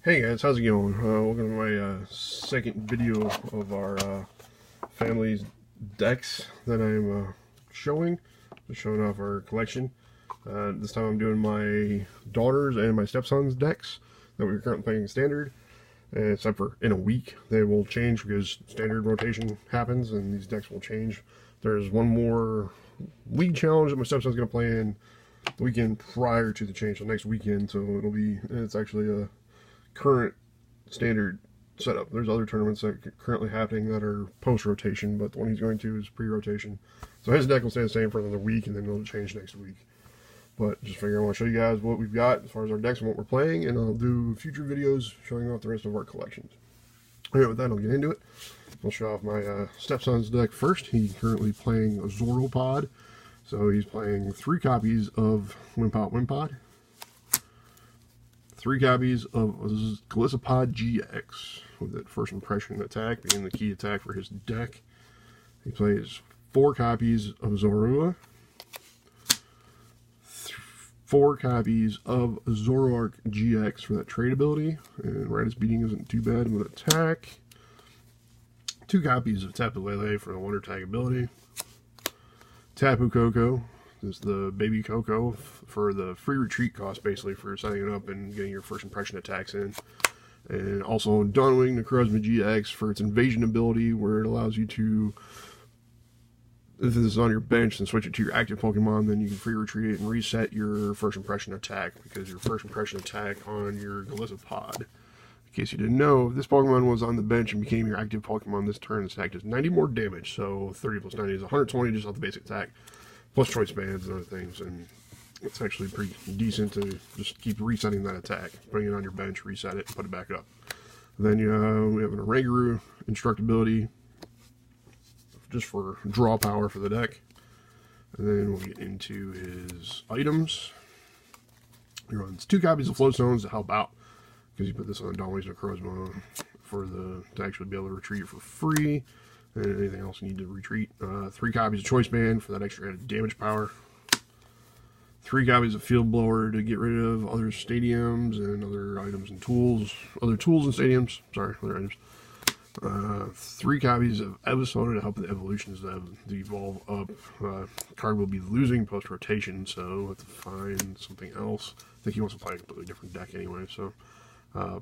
Hey guys, how's it going? Welcome to my second video of our family's decks that I'm showing. Just showing off our collection. This time I'm doing my daughter's and my stepson's decks that we're currently playing standard. Except for in a week they will change because standard rotation happens and these decks will change. There's one more league challenge that my stepson's going to play in the weekend prior to the change, so next weekend. So it's actually a current standard setup. There's other tournaments that are currently happening that are post-rotation, but the one he's going to is pre-rotation. So his deck will stay the same for another week, and then it'll change next week. But just figure I want to show you guys what we've got as far as our decks and what we're playing, and I'll do future videos showing off the rest of our collections. Anyway, with that, I'll get into it. I'll show off my stepson's deck first. He's currently playing a Zoropod. So he's playing 3 copies of Wimpod, 3 copies of Golisopod GX, with that first impression attack being the key attack for his deck. He plays 4 copies of Zorua, 4 copies of Zoroark GX for that trade ability, and Radis Beating isn't too bad with attack. 2 copies of Tapu Lele for the Wonder Tag ability. Tapu Koko is the baby Koko for the free retreat cost, basically, for setting it up and getting your first impression attacks in. And also Dawnwing Necrozma GX for its invasion ability, where it allows you to, if this is on your bench, and switch it to your active Pokemon, then you can free retreat it and reset your first impression attack, because your first impression attack on your Golisopod, in case you didn't know, if this Pokemon was on the bench and became your active Pokemon this turn, this attack does 90 more damage, so 30 plus 90 is 120 just off the basic attack, plus choice bands and other things, and it's actually pretty decent to just keep resetting that attack, putting it on your bench, reset it, put it back up. Then we have an Oranguru Instructability, just for draw power for the deck, and then we'll get into his items. He runs 2 copies of Flowstones to help out, because you put this on Dawnwing Necrozma to actually be able to retreat for free, and anything else you need to retreat. 3 copies of Choice Band for that extra added damage power. 3 copies of Field Blower to get rid of other stadiums and other items and tools. Other tools and stadiums. Sorry, other items. 3 copies of Evosoda to help with the evolutions that evolve up. Card will be losing post-rotation, so we'll have to find something else. I think he wants to play a completely different deck anyway, so...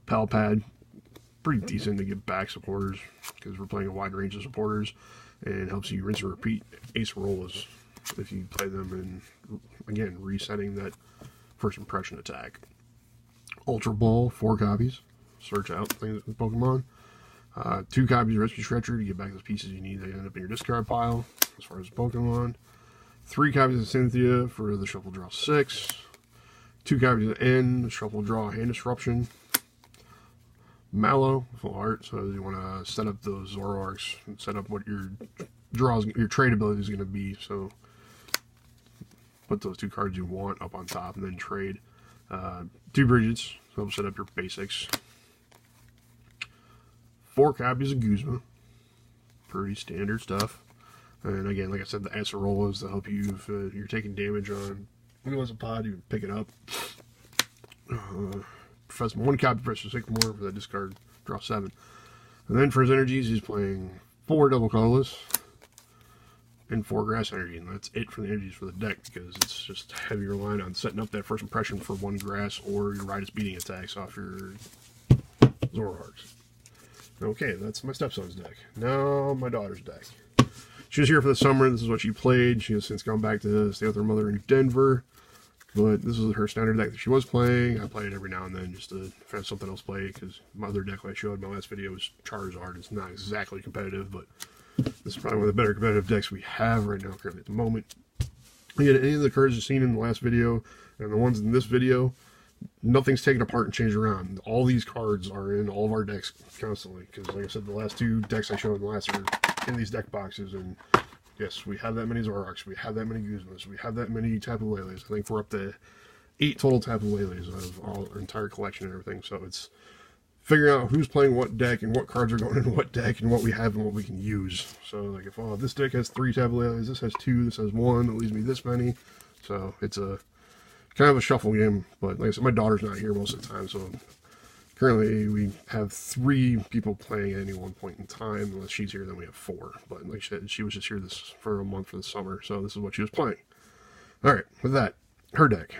Palpad, pretty decent to get back supporters, because we're playing a wide range of supporters, and it helps you rinse and repeat Ace Rollas if you play them, and again, resetting that first impression attack. Ultra Ball, 4 copies, search out things with Pokemon. 2 copies of Rescue Stretcher to get back those pieces you need that end up in your discard pile, as far as Pokemon. 3 copies of Cynthia for the Shuffle Draw 6. 2 copies of N, Shuffle Draw Hand Disruption. Mallow, full art, so you want to set up those Zoroarks and set up what your trade ability is going to be, so put those 2 cards you want up on top and then trade. 2 Bridgets, so help set up your basics. 4 copies of Guzma, pretty standard stuff. And again, like I said, the Acerolas to help you if you're taking damage on Golisopod, you can pick it up. Professor 1 copy Professor Sycamore for that discard, draw 7. And then for his energies, he's playing 4 double colorless and 4 grass energy, and that's it for the energies for the deck, because it's just heavy relying on setting up that first impression for 1 grass or your Radis Beating attacks off your Zoroarks. Okay, that's my stepson's deck. Now my daughter's deck. She was here for the summer. This is what she played. She has since gone back to stay with her mother in Denver. But this is her standard deck that she was playing. I play it every now and then just to find something else to play, because my other deck I showed in my last video was Charizard. It's not exactly competitive, but this is probably one of the better competitive decks we have right now currently at the moment. Again, any of the cards you've seen in the last video and the ones in this video, nothing's taken apart and changed around. All these cards are in all of our decks constantly, because like I said, the last 2 decks I showed in the last are in these deck boxes, and yes, we have that many Zoroarks, we have that many Guzmas, we have that many Tapu Leles. I think we're up to 8 total Tapu Leles of our entire collection and everything, so it's figuring out who's playing what deck and what cards are going in what deck and what we have and what we can use. So like if this deck has 3 Tapu Leles, this has 2, this has 1, it leaves me this many, so it's a kind of a shuffle game. But like I said, my daughter's not here most of the time, so Currently, we have 3 people playing at any one point in time. Unless she's here, then we have 4. But like I said, she was just here for a month for the summer, so this is what she was playing. Alright, with that, her deck.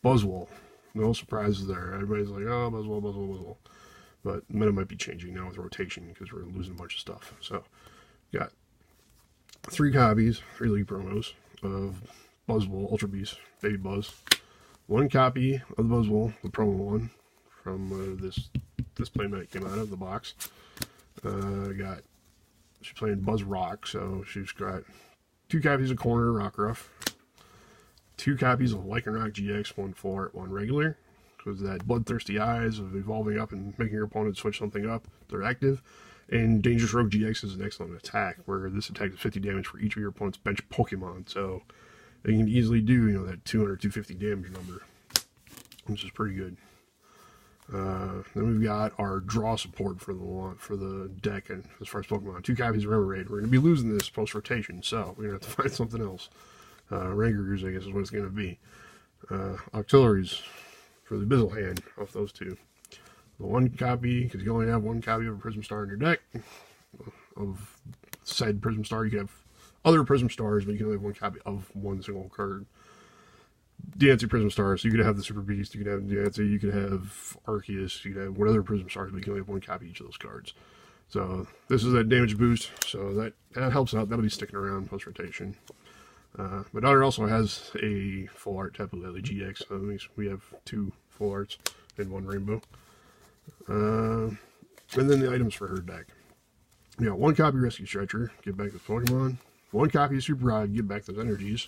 Buzzwole. No surprises there. Everybody's like, oh, Buzzwole, Buzzwole, Buzzwole. But meta might be changing now with rotation because we're losing a bunch of stuff. So, got 3 copies, 3 league promos of Buzzwole, Ultra Beast, Baby Buzz. 1 copy of the Buzzwole, the promo one, from this playmat came out of the box. She's playing Buzz Rock, so she's got 2 copies of Corner Rockruff, 2 copies of Lycanroc GX, 1 full art, 1 regular, because that bloodthirsty eyes of evolving up and making your opponent switch something up, they're active. And Dangerous Rogue GX is an excellent attack, where this attack is 50 damage for each of your opponent's bench Pokemon, so they can easily do, that 200, 250 damage number, which is pretty good. Then we've got our draw support for the deck, and as far as Pokemon, 2 copies of Remoraid. We're going to be losing this post-rotation, so we're going to have to find something else. Rangers, I guess, is what it's going to be. Auxiliaries for the Abyssal Hand off those 2. The 1 copy, because you only have 1 copy of a Prism Star in your deck. Of said Prism Star, you can have other Prism Stars, but you can only have 1 copy of 1 single card. Deancey Prism Stars, so you could have the Super Beast, you could have Deancey, you could have Arceus, you could have what other Prism Stars, but you can only have 1 copy of each of those cards. So this is that damage boost, so that helps out. That'll be sticking around post-rotation. My daughter also has a full art Tapu Lele GX, so at least we have 2 full arts and 1 rainbow. And then the items for her deck. We got 1 copy Rescue Stretcher, give back the Pokemon. 1 copy of Super Rod, give back those energies.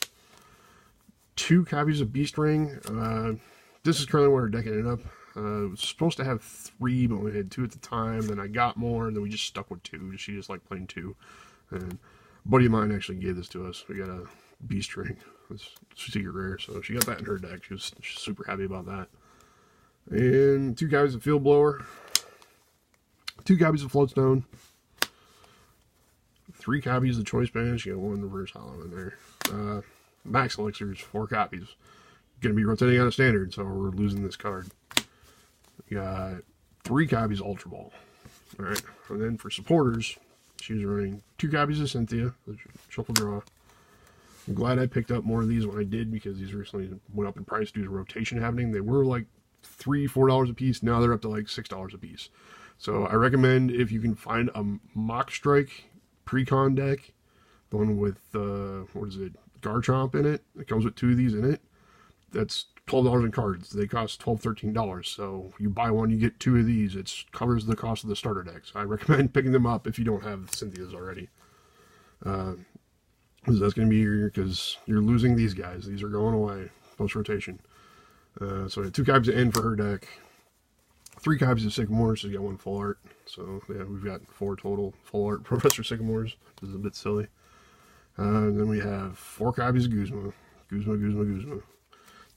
2 copies of Beast Ring. This is currently where our deck ended up. It was supposed to have 3, but we had 2 at the time. Then I got more, and then we just stuck with 2. She just liked playing 2. And a buddy of mine actually gave this to us. We got a Beast Ring. It's secret rare, so she got that in her deck. She's super happy about that. And 2 copies of Field Blower. 2 copies of Floatstone. 3 copies of Choice Band. She got 1 reverse hollow in there. Max Elixirs, 4 copies. Going to be rotating on a standard, so we're losing this card. We got 3 copies of Ultra Ball. Alright, and then for supporters, she's running 2 copies of Cynthia, the Shuffle Draw. I'm glad I picked up more of these when I did, because these recently went up in price due to rotation happening. They were like $3, $4 a piece. Now they're up to like $6 a piece. So I recommend, if you can find a Mock Strike Precon deck, the one with, what is it, Garchomp in it. It comes with 2 of these in it. That's $12 in cards. They cost $12, $13. So you buy one, you get 2 of these. It covers the cost of the starter deck. So I recommend picking them up if you don't have Cynthia's already. Because that's going to be because you're losing these guys. These are going away post-rotation. So I had 2 copies of N for her deck. 3 copies of Sycamore, so you got 1 full art. So yeah, we've got 4 total full art Professor Sycamores. This is a bit silly. Then we have 4 copies of Guzma. Guzma.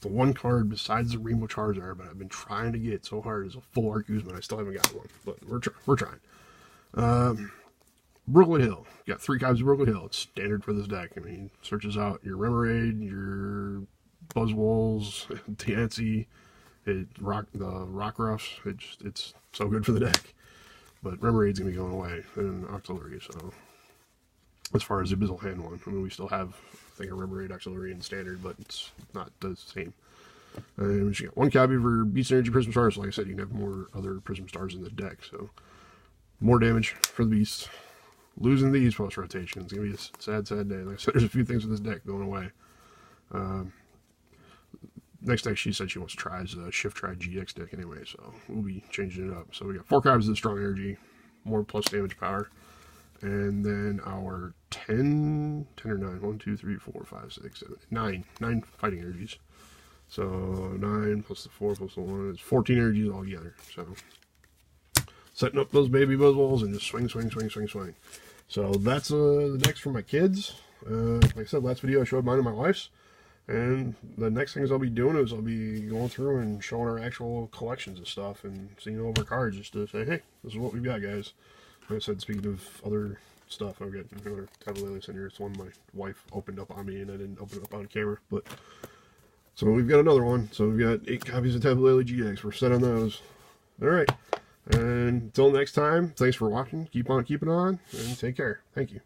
The 1 card besides the Rainbow Charizard, but I've been trying to get so hard is a full art Guzma. I still haven't got one, but we're trying. Brookwood Hill. Got 3 copies of Brookwood Hill. It's standard for this deck. I mean, searches out your Remoraid, your Buzzwoles, Deancey, the Rockruffs. It's so good for the deck. But Remoraid's going to be going away, and Auxiliary, so as far as the Abyssal Hand one. I mean, we still have, I think, a Remoraid Auxiliary in Standard, but it's not the same. And she got 1 copy of her Beast Energy Prism Stars. So like I said, you can have more other Prism Stars in the deck, so more damage for the Beast. Losing these post-rotation. It's going to be a sad, sad day. Like I said, there's a few things with this deck going away. Next deck she said she wants to try is a Shift Try GX deck anyway, so we'll be changing it up. So we got 4 copies of the Strong Energy, more plus damage power. And then our 10 or 9, 1, 2, 3, 4, 5, 6, 7, 9 fighting energies. So 9 plus the 4 plus the 1 is 14 energies all together. So setting up those baby Buzzwoles and just swing. So that's the decks for my kids. Like I said, last video I showed mine and my wife's. And the next things I'll be doing is I'll be going through and showing our actual collections of stuff and seeing all of our cards just to say, hey, this is what we've got, guys. Like I said, speaking of other stuff, I've got another Tapu Lele in here. It's one my wife opened up on me and I didn't open it up on camera. But so we've got another one. So we've got 8 copies of Tapu Lele GX. We're set on those. Alright. And until next time, thanks for watching. Keep on keeping on, and take care. Thank you.